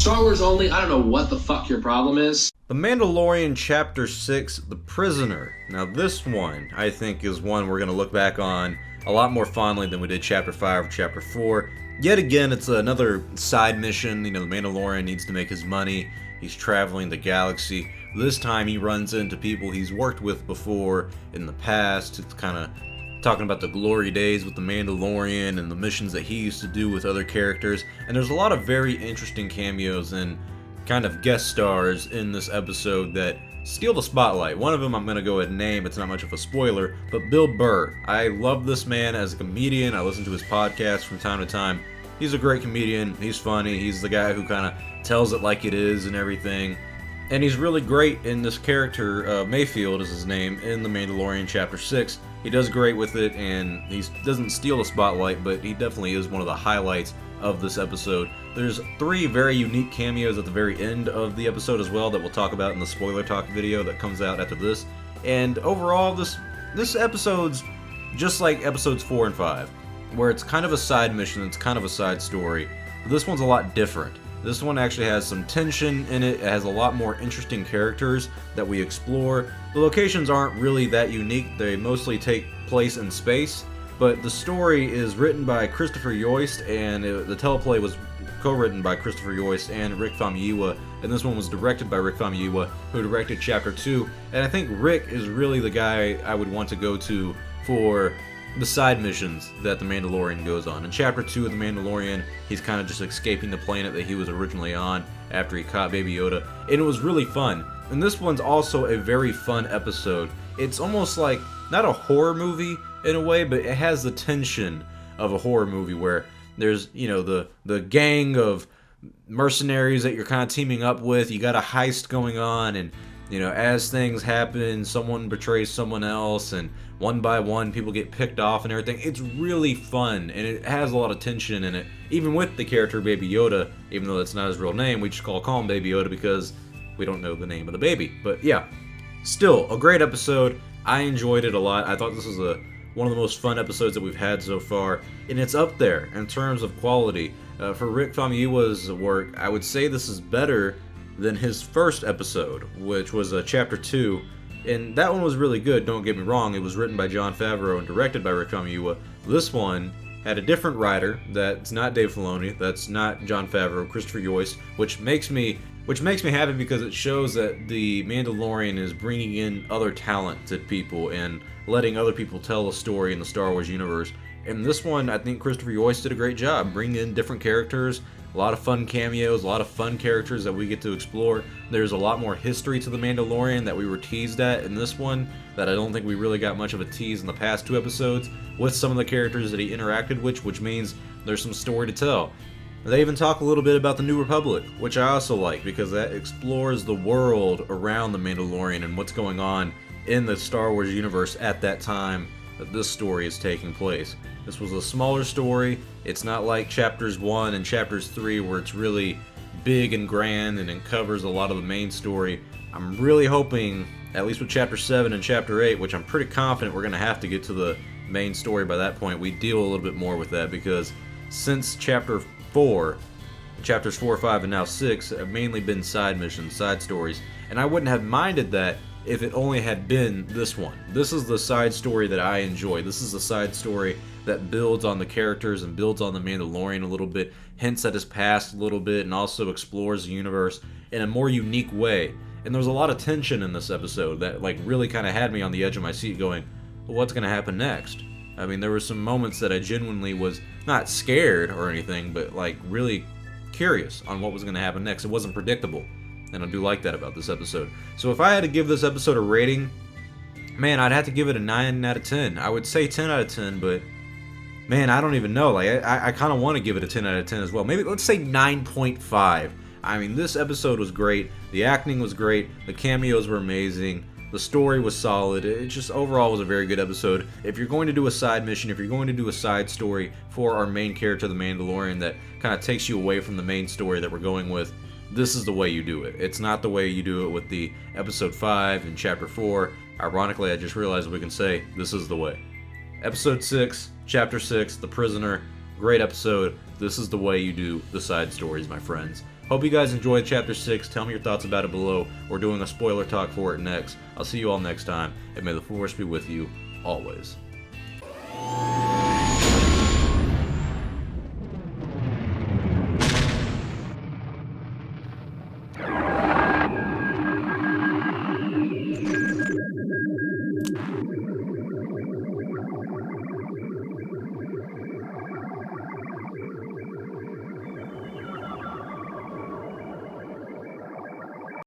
Star Wars only, I don't know what the fuck your problem is. The Mandalorian Chapter 6, The Prisoner. Now this one, I think, is one we're going to look back on a lot more fondly than we did Chapter 5 or Chapter 4. Yet again, it's another side mission. You know, the Mandalorian needs to make his money. He's traveling the galaxy. This time he runs into people he's worked with before in the past. It's kind of talking about the glory days with the Mandalorian and the missions that he used to do with other characters. And there's a lot of very interesting cameos and kind of guest stars in this episode that steal the spotlight. One of them I'm going to go ahead and name. It's not much of a spoiler, but Bill Burr. I love this man as a comedian. I listen to his podcast from time to time. He's a great comedian. He's funny. He's the guy who kind of tells it like it is and everything. And he's really great in this character. Mayfield is his name in The Mandalorian Chapter 6. He does great with it, and he doesn't steal the spotlight, but he definitely is one of the highlights of this episode. There's 3 very unique cameos at the very end of the episode as well that we'll talk about in the spoiler talk video that comes out after this. And overall, this episode's just like episodes 4 and 5, where it's kind of a side mission, it's kind of a side story. But this one's a lot different. This one actually has some tension in it. It has a lot more interesting characters that we explore. The locations aren't really that unique. They mostly take place in space. But the story is written by Christopher Yost, and the teleplay was co-written by Christopher Yost and Rick Famuyiwa, and this one was directed by Rick Famuyiwa, who directed Chapter 2. And I think Rick is really the guy I would want to go to for the side missions that the Mandalorian goes on. In Chapter 2 of the Mandalorian, he's kind of just escaping the planet that he was originally on after he caught Baby Yoda, and it was really fun. And this one's also a very fun episode. It's almost like, not a horror movie in a way, but it has the tension of a horror movie where there's, you know, the gang of mercenaries that you're kind of teaming up with. You got a heist going on, and, you know, as things happen, someone betrays someone else, and one by one people get picked off and everything. It's really fun, and it has a lot of tension in it, even with the character Baby Yoda. Even though that's not his real name, we just call him Baby Yoda because we don't know the name of the baby. But yeah, still a great episode. I enjoyed it a lot. I thought this was one of the most fun episodes that we've had so far, and it's up there in terms of quality. For Rick Famuyiwa's work, I would say this is better than his first episode, which was Chapter 2, and that one was really good, don't get me wrong. It was written by Jon Favreau and directed by Rick Famuyiwa. This one had a different writer. That's not Dave Filoni, that's not Jon Favreau, Christopher Yost, which makes me happy because it shows that the Mandalorian is bringing in other talented people and letting other people tell a story in the Star Wars universe. And this one, I think Christopher Yost did a great job bringing in different characters, a lot of fun cameos, a lot of fun characters that we get to explore. There's a lot more history to the Mandalorian that we were teased at in this one that I don't think we really got much of a tease in the past 2 episodes with some of the characters that he interacted with, which means there's some story to tell. They even talk a little bit about the New Republic, which I also like because that explores the world around the Mandalorian and what's going on in the Star Wars universe at that time that this story is taking place. This was a smaller story. It's not like Chapters 1 and Chapters 3 where it's really big and grand and it covers a lot of the main story. I'm really hoping, at least with Chapter 7 and Chapter 8, which I'm pretty confident we're going to have to get to the main story by that point, we deal a little bit more with that, because since Chapter 4, Chapters 4, 5, and now 6 have mainly been side missions, side stories, and I wouldn't have minded that if it only had been this one. This is the side story that I enjoy. This is the side story that builds on the characters and builds on the Mandalorian a little bit, hints at his past a little bit, and also explores the universe in a more unique way. And there's a lot of tension in this episode that really kind of had me on the edge of my seat going, well, what's going to happen next? I mean, there were some moments that I genuinely was not scared or anything, but really curious on what was going to happen next. It wasn't predictable. And I do like that about this episode. So if I had to give this episode a rating, man, I'd have to give it a 9 out of 10. I would say 10 out of 10, but man, I don't even know. I kind of want to give it a 10 out of 10 as well. Maybe let's say 9.5. I mean, this episode was great. The acting was great. The cameos were amazing. The story was solid. It just overall was a very good episode. If you're going to do a side mission, if you're going to do a side story for our main character, the Mandalorian, that kind of takes you away from the main story that we're going with, this is the way you do it. It's not the way you do it with the Episode 5 and Chapter 4. Ironically, I just realized we can say this is the way. Episode 6, Chapter 6, The Prisoner. Great episode. This is the way you do the side stories, my friends. Hope you guys enjoyed Chapter 6. Tell me your thoughts about it below. We're doing a spoiler talk for it next. I'll see you all next time, and may the Force be with you always.